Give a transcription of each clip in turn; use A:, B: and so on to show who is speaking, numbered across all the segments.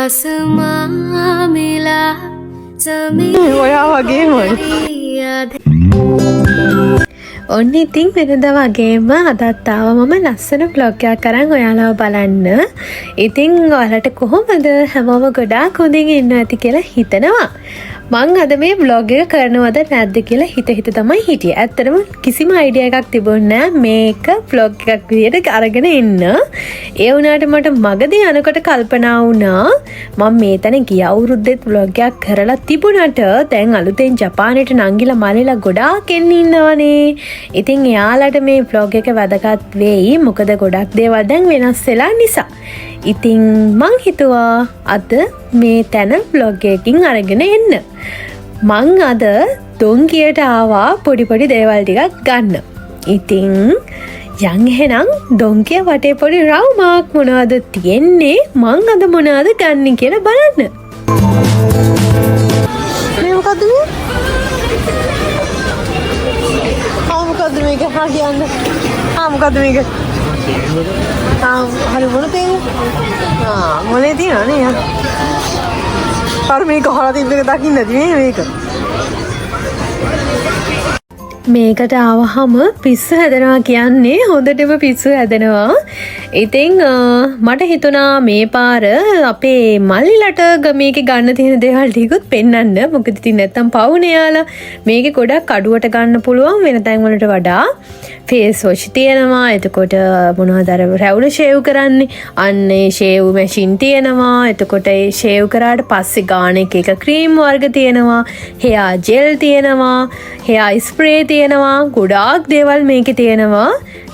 A: आसमां
B: ඔයා වගේමයි. ඔන්න ඉතින් වෙනද වගේම අදත් ආවා මම ලස්සන vlog එකක් අරන් ඔයාලව බලන්න. ඉතින් ඔයාලට කොහොමද හැමෝම ගොඩාක් හොඳින් ඉන්නවා ඇති කියලා හිතනවා. මං අද මේ vlog එක කරනවද නැද්ද කියලා හිත තමයි හිටියේ. ඇත්තටම කිසිම අයිඩියා එකක් තිබුණේ නැහැ මේක vlog එකක් විදියට අරගෙන ඉන්න. ඒ වුණාට මට මගදී යනකොට කල්පනා වුණා මම මේ තැන ගිය අවුරුද්දෙත් vlog එකක් කරලා තිබුණාට දැන් අලුතෙන් ජපානයට නංගිලා මල්ලිලා ගොඩාක් එන්න ඉන්නවනේ. ඉතින් එයාලට මේ vlog එක වැදගත් වෙයි. මොකද ගොඩක් දේවල් දැන් වෙනස් වෙලා නිසා. ඉතින් මං හිතුවා අද මේ තැන vlog එකකින් අරගෙන එන්න. මං අද දොංකියට ආවා පොඩි දේවල් ටිකක් ගන්න. ඉතින් යන් එහෙනම් දොංකිය වටේ පොඩි රවුමක් මොනවද තියෙන්නේ මං අද මොනවද ගන්න කියලා බලන්න. මේ මොකද්ද මේ? මොකද්ද මේක? හා කියන්න. මොකද්ද මේක? හරි මොන තේන්නේ? මොලේ තියනනේ. අර මේක හොරා තිබ්බ එක දකින්න නැති මේක. මේකට ආවහම පිස්සු හැදෙනවා කියන්නේ හොඳටම පිස්සු හැදෙනවා. ඉතින් මට හිතුණා මේ පාර අපේ මල්ලිලට මේකේ ගන්න තියෙන දේවල් ටිකුත් පෙන්වන්න. මොකද ඉතින් නැත්තම් පවුනේ යාලා. මේකේ ගොඩක් අඩුවට ගන්න පුළුවන් වෙන තැන් වලට වඩා. ෆේස් වොෂ් තියෙනවා. එතකොට මොනවද අර රැවුල ෂේව් කරන්නේ? අන්නේ ෂේව් මැෂින් තියෙනවා. එතකොට ඒ ෂේව් කරාට පස්සේ ගාන එක ක්‍රීම් වර්ග තියෙනවා. හෙයා ජෙල් තියෙනවා. හෙයා ස්ප්‍රේ තියෙනවා. ගොඩාක් දේවල් මේකේ තියෙනවා.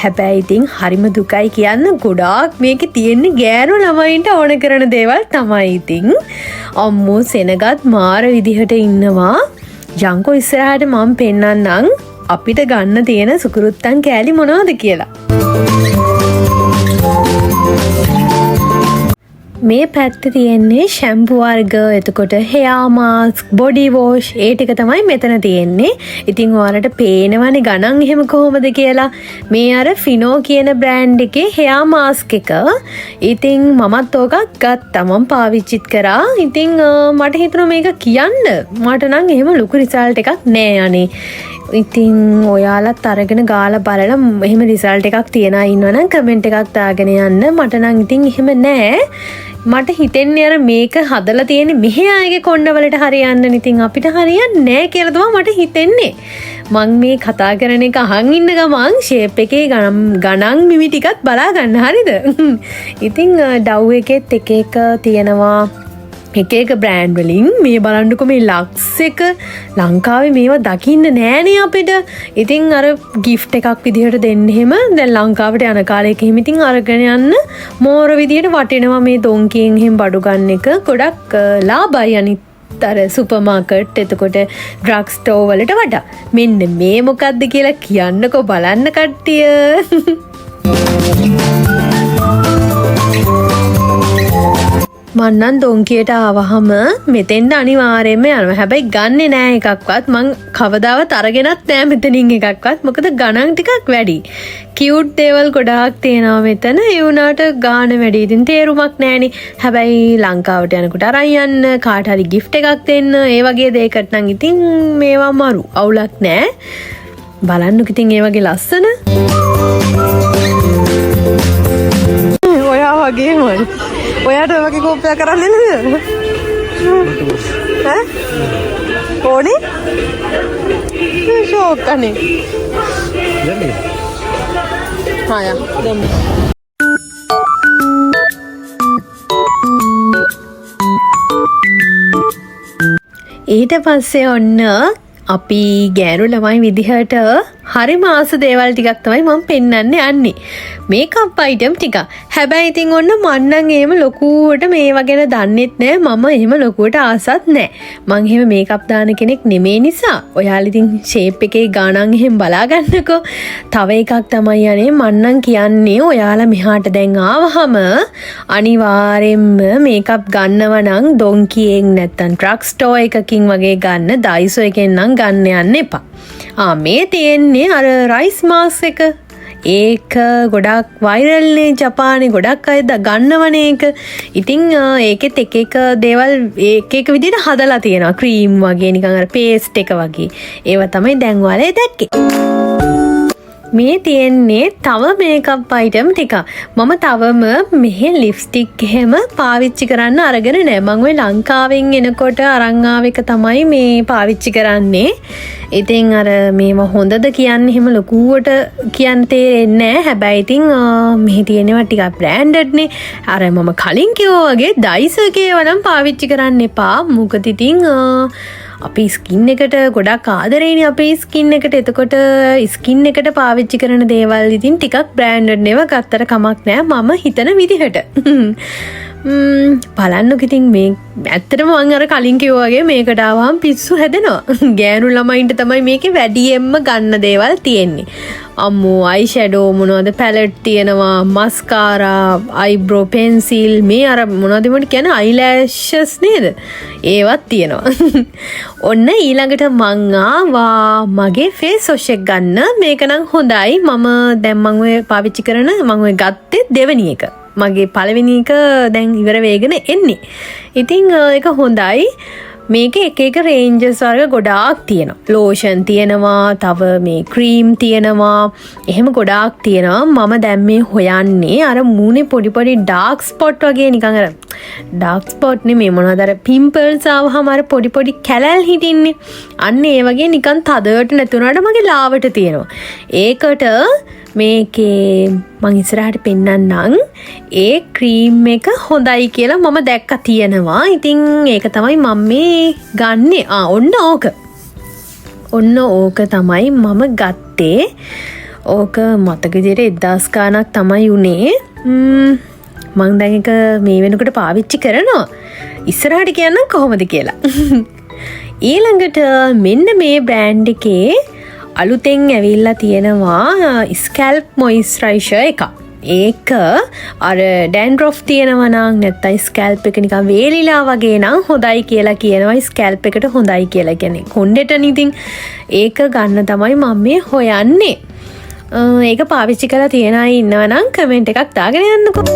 B: හැබැයි ඉතින් හරිම දුකයි කියන්න ගොඩාක් මේකේ තියෙන්නේ ගෑනු ළමයින්ට ඕන කරන දේවල් තමයි ඉතින්. අම්මෝ සෙනගත් මාර විදිහට ඉන්නවා. ජංකෝ ඉස්සරහට මම පෙන්නන්නම් අපිට ගන්න තියෙන සුකුරුත්තන් කෑලි මොනවද කියලා. මේ පැත්තේ තියෙන්නේ ෂැම්පු වර්ග, එතකොට හෙයා මාස්ක්, බොඩි වොෂ් ඒ ටික තමයි මෙතන තියෙන්නේ. ඉතින් ඔයාලට පේනවනේ ගණන් එහෙම කොහොමද කියලා. මේ අර ෆිනෝ කියන බ්‍රෑන්ඩ් එකේ හෙයා මාස්ක් එක. ඉතින් මමත් ඕකක් ගත්තා. මම පාවිච්චිත් කරා. ඉතින් මට හිතුණා මේක කියන්න. මට නම් එහෙම ලොකු රිසල්ට් එකක් නෑ අනේ. ඉතින් ඔයාලත් අරගෙන ගාලා බලලා එහෙම රිසල්ට් එකක් තියන අය ඉන්නවනම් කමෙන්ට් එකක් දාගෙන යන්න. මට නම් ඉතින් එහෙම නෑ. මට හිතෙන්නේ අර මේක හදලා තියෙන්නේ මෙහි අයගේ කොණ්ඩවලට හරියන්න. ඉතින් අපිට හරියන්නේ නෑ කියලා තමයි මට හිතෙන්නේ. මං මේ කතා කරන එක අහන් ඉන්න ගමන් ෂේප් එකේ ගණන් මිමි ටිකත් බලා ගන්න. හරිද? ඉතින් ඩව් එකෙත් එක තියෙනවා. එක බ්‍රෑන්ඩ් වලින් මේ බලන්නකො මේ ලක්ස් එක ලංකාවේ මේවා දකින්න නෑනේ අපිට. ඉතින් අර ගිෆ්ට් එකක් විදිහට දෙන්න එහෙම දැන් ලංකාවට යන කාලෙක එහෙම ඉතින් අරගෙන යන්න මෝර විදිහට වටිනවා මේ දොංකියෙන් එහෙම බඩු ගන්න එක. ගොඩක් ලාභයි අනිත් අර සුපර් මාකට් එතකොට ඩ්‍රග් ස්ටෝර් වලට වඩා. මෙන්න මේ මොකද්ද කියලා කියන්නකෝ බලන්න කට්ටිය. මන්නම් දොංකියට ආවහම මෙතෙන්ට අනිවාර්යයෙන්ම යනවා. හැබැයි ගන්නෙ නෑ එකක්වත්. මං කවදාවත් අරගෙනත් නෑ මෙතනින් එකක්වත්. මොකද ගණන් ටිකක් වැඩි. කියුට් දේවල් ගොඩාක් තියෙනවා මෙතන. ඒ වුණාට ගාන වැඩි. ඉතින් තේරුමක් නෑනේ. හැබැයි ලංකාවට යනකොට අරන් යන්න කාට හරි ගිෆ්ට් එකක් දෙන්න ඒ වගේ දෙයකට නම් ඉතින් මේවා මරු. අවුලක් නෑ. බලන්නකො ඉතින් ඒ වගේ ලස්සන. ඔයා වගේමයි. ඔයාට ඔය වගේ කෝප්පයක් කරන්න නේද? ඈ? ඕනේ? ෂෝක් අනේ. යන්නේ. හාය. දෙමු. ඊට පස්සේ ඔන්න අපි ගෑනු ළමයි විදිහට හරි මාස දේවල් ටිකක් තමයි මම පෙන්වන්න යන්නේ. මේකප් අයිටම් ටික. හැබැයි ඉතින් ඔන්න මන්නම් එහෙම ලොකුවට මේවා ගැන දන්නෙත් නෑ. මම එහෙම ලොකුවට ආසත් නෑ. මං එහෙම මේකප් දාන කෙනෙක් නෙමේ නිසා ඔයාලා ඉතින් ෂේප් එකේ ගානන් එහෙම බලා ගන්නකෝ. තව එකක් තමයි අනේ මන්නම් කියන්නේ ඔයාලා මෙහාට දැන් ආවහම අනිවාර්යෙන්ම මේකප් ගන්නව නම් දොංකියෙන් නැත්තම් ඩ්‍රග් ස්ටෝර් එකකින් වගේ ගන්න. ඩයිසෝ එකෙන් නම් ගන්න යන්න එපා. මේ තියෙන්නේ අර රයිස් මාස් එක. ඒක ගොඩක් වෛරල්නේ ජපානේ ගොඩක් අය ගන්නවනේ ඒක. ඉතින් ඒකෙත් එක දේවල් එක විදිහට හදලා තියෙනවා. ක්‍රීම් වගේ නිකන් අර පේස්ට් එක වගේ. ඒවා තමයි දැන් ඔයාලා දැක්කේ. මේ තියෙන්නේ තව මේකප් අයිටම් ටික. මම තවම මෙහෙ ලිප්ස්ටික් එහෙම පාවිච්චි කරන්න අරගෙන නෑ. මම ඔය ලංකාවෙන් එනකොට අරන් ආව එක තමයි මේ පාවිච්චි කරන්නේ. ඉතින් අර මේවා හොඳද කියන්නේ එහෙම ලොකුවට කියන්න තේරෙන්නේ නෑ. හැබැයි ඉතින් මෙහි තියෙනවා ටිකක් බ්‍රෑන්ඩඩ් නේ. අර මම කලින් කිව්වා වගේ ඩයිසර්ගේ ඒවා නම් පාවිච්චි කරන්න එපා. මොකද ඉතින් අපි ස්කින් එකට ගොඩක් ආදරේනේ අපේ ස්කින් එකට. එතකොට ස්කින් එකට පාවිච්චි කරන දේවල් ඉතින් ටිකක් බ්‍රෑන්ඩඩ් නේව ගත්තට කමක් නෑ මම හිතන විදිහට. බලන්නක ඉතින් මේ ඇත්තටම මම අර කලින් කිව්වා වගේ මේකට ආවම පිස්සු හැදෙනවා. ගෑනු ළමයින්ට තමයි මේකේ වැඩියෙන්ම ගන්න දේවල් තියෙන්නේ. අම්මෝ අයි ෂැඩෝ මොනවද පැලට් තියෙනවා, මස්කාරා, අයිබ්‍රෝ පෙන්සිල්, මේ අර මොනවද මොකද කියන්නේ අයිලෑෂස් නේද? ඒවත් තියෙනවා. ඔන්න ඊළඟට මං ආවා මගේ ෆේස් වොෂ් එක ගන්න. මේක නම් හොඳයි. මම දැන් මම ඔය පාවිච්චි කරන මම ඔය ගත්තේ දෙවෙනි එක. මගේ පළවෙනි එක දැන් ඉවර වෙගෙන එන්නේ. ඉතින් ඒක හොඳයි. මේක එක රේන්ජස් වර්ග ගොඩාක් තියෙනවා. ලෝෂන් තියෙනවා, තව මේ ක්‍රීම් තියෙනවා. එහෙම ගොඩාක් තියෙනවා. මම දැන් මේ හොයන්නේ අර මූණේ පොඩි ඩාර්ක් ස්පොට් වගේ නිකන් අර ඩාර්ක් ස්පොට් නෙමෙයි මොනවද අර පිම්පල්ස් ආවහම අර පොඩි කැලල් හිටින්නේ. අන්න ඒ වගේ නිකන් තදට නැතුණාට මගේ ලාවට තියෙනවා. ඒකට මේකේ මං ඉස්සරහට පෙන්නන්නම්. ඒ ක්‍රීම් එක හොඳයි කියලා මම දැක්කා තියෙනවා. ඉතින් ඒක තමයි මම මේ ගන්නෙ. ඔන්න ඕක තමයි මම ගත්තේ. ඕක මතක විදිහට 1000 ගාණක් තමයි උනේ. මං දැන් එක මේ වෙනකොට පාවිච්චි කරනවා. ඉස්සරහට කියන්නම් කොහොමද කියලා. ඊළඟට මෙන්න මේ බ්‍රෑන්ඩ් එකේ අලුතෙන් ඇවිල්ලා තියෙනවා ස්කැල්ප් මොයිස්චරයිසර් එකක්. ඒක අර ඩැන්ඩ්‍රොෆ් තියෙනවා නම් නැත්නම් ස්කැල්ප් එක නිකන් වේලිලා වගේ නම් හොඳයි කියලා කියනවා. ස්කැල්ප් එකට හොඳයි කියලා කියන්නේ කොණ්ඩෙටනේ. ඉතින් ඒක ගන්න තමයි මම මේ හොයන්නේ. ඒක පාවිච්චි කරලා තියන අය ඉන්නවා නම් කමෙන්ට් එකක් දාගෙන යන්නකෝ.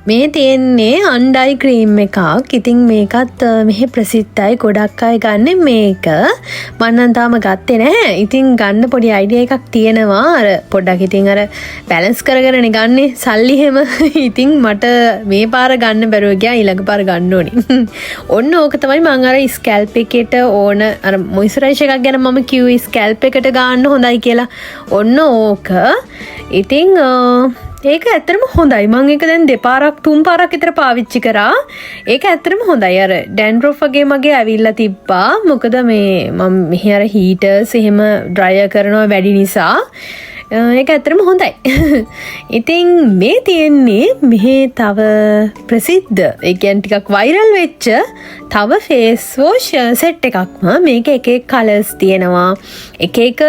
B: මේ තියෙන්නේ අන්ඩයි ක්‍රීම් එකක්. ඉතින් මේකත් මෙහි ප්‍රසිද්ධයි. ගොඩක් අය ගන්න මේක. මම නම් තාම ගත්තේ නැහැ. ඉතින් ගන්න පොඩි අයිඩියා එකක් තියෙනවා. අර පොඩ්ඩක් ඉතින් අර බැලන්ස් කරගෙනනේ ගන්නෙ සල්ලි හැම. ඉතින් මට මේ පාර ගන්න බැරුව ගියා. ඊළඟ පාර ගන්න ඕනේ. ඔන්න ඕක තමයි මම අර ස්කැල්ප් එකට ඕන අර මොයිස්චරයිසර් එකක් ගැන මම කිව්වේ ස්කැල්ප් එකට ගන්න හොඳයි කියලා. ඔන්න ඕක. ඉතින් ඒක ඇත්තටම හොඳයි. මම ඒක දැන් දෙපාරක් තුන් පාරක් විතර පාවිච්චි කරා. ඒක ඇත්තටම හොඳයි. අර ඩැන්ඩ්‍රොෆ් වගේ මගේ ඇවිල්ලා තිබ්බා. මොකද මේ මම මෙහි අර හීටර්ස් එහෙම ඩ්‍රයර් කරනවා වැඩි නිසා. ඒක ඇත්තටම හොඳයි. ඉතින් මේ තියෙන්නේ මෙහි තව ප්‍රසිද්ධ ඒ කියන්නේ ටිකක් වෛරල් වෙච්ච තව ෆේස් වොෂ් සෙට් එකක්ම. මේක එක කලර්ස් තියෙනවා. එක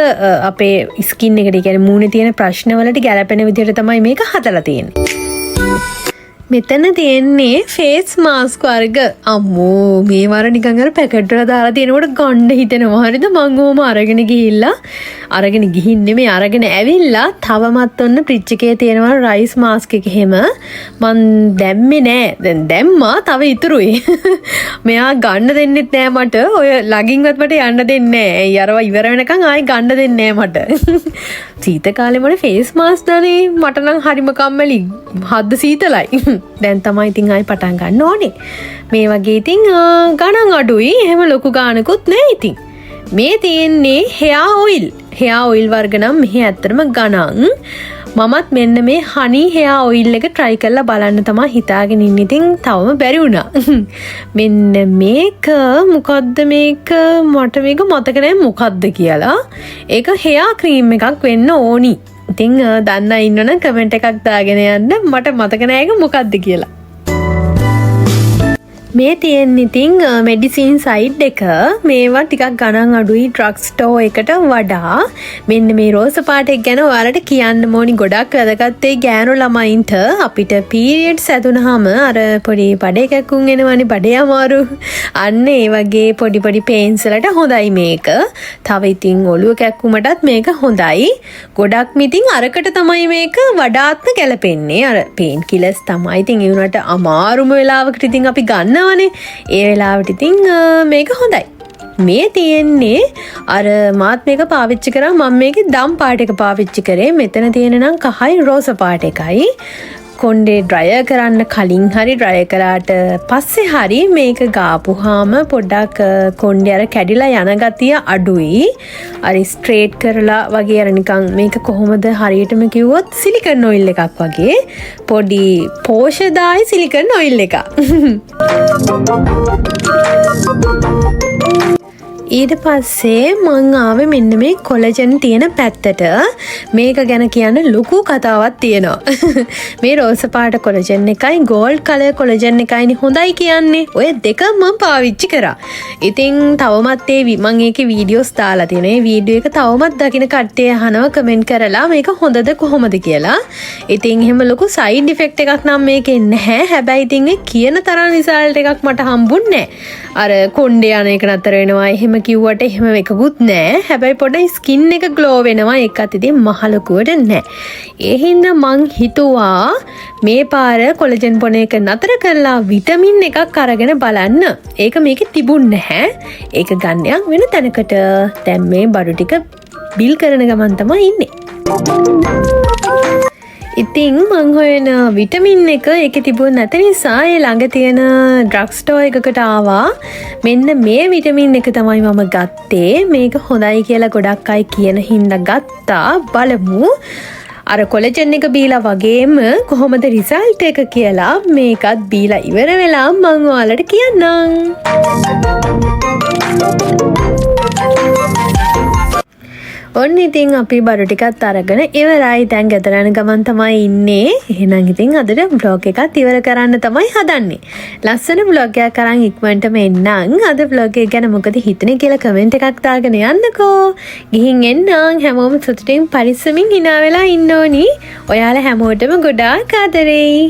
B: අපේ ස්කින් එකට කියන්නේ මූණේ තියෙන ප්‍රශ්න වලට ගැලපෙන විදිහට තමයි මේක හදලා තියෙන්නේ. මෙතන තියෙන්නේ ෆේස් මාස්ක් වර්ග. අම්මෝ මේ වර නිකන් අර පැකට් වල දාලා තියෙනකොට ගන්න හිතෙනවා. හරිද? මං ඕම අරගෙන ගිහින් නෙමෙයි අරගෙන ඇවිල්ලා තවමත් ඔන්න ෆ්‍රිජ් එකේ තියෙනවා රයිස් මාස්ක් එක එහෙම. මං දැම්මේ නෑ. දැන් දැම්මා තව ඉතුරුයි. මෙයා ගන්න දෙන්නෙත් නෑ මට. ඔය ළඟින්වත් මට යන්න දෙන්නේ නෑ. ඇයි අරවා ඉවර වෙනකන් ආයි ගන්න දෙන්නේ නෑ මට. සීත කාලේ මට ෆේස් මාස්ක් දානේ මට නම් හරිම කම්මැලි. හද්ද සීතලයි. දැන් තමයි ඉතින් ආයි පටන් ගන්න ඕනේ. මේ වගේ ඉතින් ගණන් අඩුයි. එහෙම ලොකු ගානකුත් නෑ ඉතින්. මේ තියෙන්නේ hair oil. hair oil වර්ග නම් මෙහි ඇත්තටම ගණන්. මමත් මෙන්න මේ honey hair oil එක try කරලා බලන්න තමයි හිතාගෙන ඉන්නේ. ඉතින් තවම බැරි වුණා. මෙන්න මේක මොකද්ද මේක? මට මේක මතක නෑ මොකද්ද කියලා. ඒක hair cream එකක් වෙන්න ඕනි. ඉතින් දන්න ඉන්නවනම් කමෙන්ට් එකක් දාගෙන යන්න. මට මතක නෑ ඒක මොකද්ද කියලා. මේ තියෙන ඉතින් මෙඩිසින් සයිඩ් එක මේවා ටිකක් ගණන් අඩුයි ඩ්‍රග් ස්ටෝ එකට වඩා. මෙන්න මේ රෝස පාට එක ගැන ඔයාලට කියන්න ඕනි ගොඩක් වැදගත්. ඒ ගෑනු ළමයින්ට අපිට පීරියඩ්ස් ඇතුණාම අර පොඩි බඩේ කැක්කුම් එනවනේ බඩේ අමාරු. අන්න ඒ වගේ පොඩි පොඩි පේන්ස් වලට හොඳයි මේක. තව ඉතින් ඔළුව කැක්කුමටත් මේක හොඳයි. ගොඩක් ඉතින් අරකට තමයි මේක වඩාත්ම ගැලපෙන්නේ. අර පේන් කිලර්ස් තමයි. ඉතින් ඒ උනට අමාරුම වෙලාවකට ඉතින් අපි ගන්නවා. ඒ වෙලාවට ඉතින් මේක හොඳයි. මේ තියෙන්නේ අර මාත් මේක පාවිච්චි කරා මම මේකේ දම් පාට එක පාවිච්චි කරේ. මෙතන තියෙන නම් කහයි රෝස පාට එකයි. කොණ්ඩේ ඩ්‍රයර් කරන්න කලින් හරි ඩ්‍රයර් කරාට පස්සේ හරි මේක ගාපුවාම පොඩ්ඩක් කොණ්ඩේ අර කැඩිලා යන ගතිය අඩුයි. අර ස්ට්‍රේට් කරලා වගේ අර නිකන් මේක කොහොමද හරියටම කිව්වොත් සිලිකන් ඔයිල් එකක් වගේ පොඩි පෝෂදායි සිලිකන් ඔයිල් එකක්. ඊට පස්සේ මං ආවේ මෙන්න මේ කොලජන් තියෙන පැත්තට. මේක ගැන කියන්න ලොකු කතාවක් තියෙනවා. මේ රෝස පාට කොලජන් එකයි ගෝල්ඩ් කලර් කොලජන් එකයිනේ හොඳයි කියන්නේ. ඔය දෙක මම පාවිච්චි කරා. ඉතින් තවමත් මං ඒකේ වීඩියෝස් දාලා තියෙනවා. ඒ වීඩියෝ එක තවමත් දකින්න කට්ටිය අහනවා කමෙන්ට් කරලා මේක හොඳද කොහොමද කියලා. ඉතින් එහෙම ලොකු සයිඩ් ඉෆෙක්ට් එකක් නම් මේකේ නැහැ. හැබැයි ඉතින් ඒ කියන තරම් රිසල්ට් එකක් මට හම්බුන්නේ නැහැ. අර කොණ්ඩේ යන එක නතර වෙනවා. එහෙම කිව්වට එහෙම එකකුත් නෑ. හැබැයි පොඩ්ඩක් ස්කින් එක ග්ලෝ වෙනවා. ඒකත් ඉතින් මහ ලොකුවට නෑ. ඒ හින්දා මං හිතුවා මේ පාර කොලජන් පොන එක නතර කරලා විටමින් එකක් අරගෙන බලන්න. ඒක මේකේ තිබුණ නැහැ. ඒක ගන්නයක් වෙන තැනකට. දැන් මේ බඩු ටික බිල් කරන ගමන් තමයි ඉන්නේ. ඉතින් මං හොයන විටමින් එක ඒකේ තිබුණ නැති නිසා ඒ ළඟ තියෙන ඩ්‍රග් ස්ටෝර් එකකට ආවා. මෙන්න මේ විටමින් එක තමයි මම ගත්තේ. මේක හොඳයි කියලා ගොඩක් අය කියන හින්දා ගත්තා. බලමු. අර කොලජන් එක බීලා වගේම කොහොමද රිසල්ට් එක කියලා මේකත් බීලා ඉවර වෙලා මං ඔයාලට කියන්නම්. ඔන්න ඉතින් අපි බඩු ටිකත් අරගෙන ඉවරයි. දැන් ගෙදර යන ගමන් තමයි ඉන්නේ. එහෙනම් ඉතින් අදට vlog එකත් ඉවර කරන්න තමයි හදන්නේ. ලස්සන vlog එකක් අරන් ඉක්මනටම එන්නම්. අද vlog එක ගැන මොකද හිතන්නේ කියලා කමෙන්ට් එකක් දාගෙන යන්නකෝ. ගිහින් එන්නම්. හැමෝම සතුටින් පරිස්සමින් hina වෙලා ඉන්න ඕනි. ඔයාලා හැමෝටම ගොඩාක් ආදරෙයි.